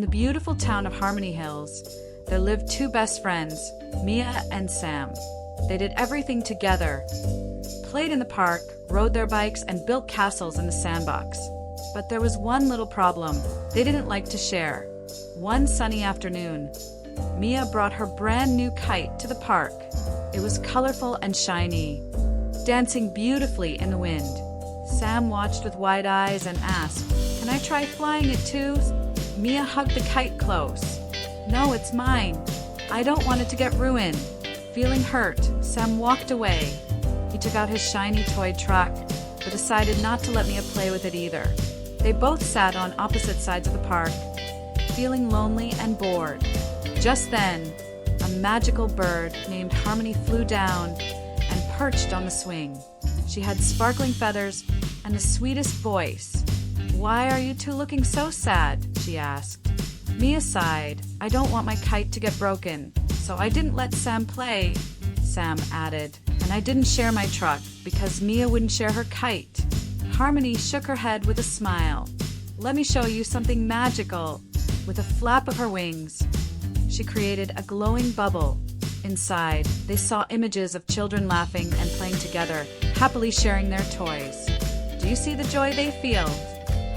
In the beautiful town of Harmony Hills, there lived two best friends, Mia and Sam. They did everything together, played in the park, rode their bikes, and built castles in the sandbox. But there was one little problem. They didn't like to share. One sunny afternoon, Mia brought her brand new kite to the park. It was colorful and shiny, dancing beautifully in the wind. Sam watched with wide eyes and asked, "Can I try flying it too?" Mia hugged the kite close. "No, it's mine. I don't want it to get ruined." Feeling hurt, Sam walked away. He took out his shiny toy truck, but decided not to let Mia play with it either. They both sat on opposite sides of the park, feeling lonely and bored. Just then, a magical bird named Harmony flew down and perched on the swing. She had sparkling feathers and the sweetest voice. "Why are you two looking so sad?" she asked. Mia sighed. "I don't want my kite to get broken, so I didn't let Sam play," Sam added. "And I didn't share my truck because Mia wouldn't share her kite." Harmony shook her head with a smile. "Let me show you something magical." With a flap of her wings, she created a glowing bubble. Inside, they saw images of children laughing and playing together, happily sharing their toys. "Do you see the joy they feel?"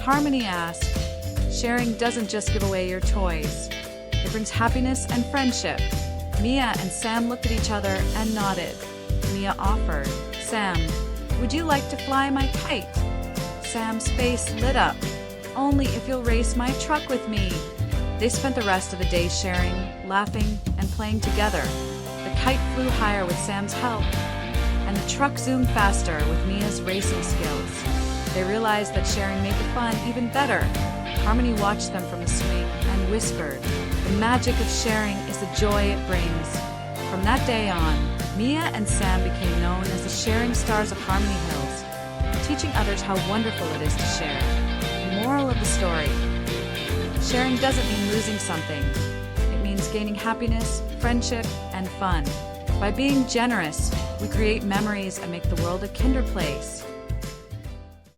Harmony asked. "Sharing doesn't just give away your toys. It brings happiness and friendship." Mia and Sam looked at each other and nodded. Mia offered, "Sam, would you like to fly my kite?" Sam's face lit up. "Only if you'll race my truck with me." They spent the rest of the day sharing, laughing, and playing together. The kite flew higher with Sam's help, and the truck zoomed faster with Mia's racing skills. They realized that sharing made the fun even better. Harmony watched them from the swing and whispered, "The magic of sharing is the joy it brings." From that day on, Mia and Sam became known as the sharing stars of Harmony Hills, teaching others how wonderful it is to share. Moral of the story: sharing doesn't mean losing something. It means gaining happiness, friendship, and fun. By being generous, we create memories and make the world a kinder place.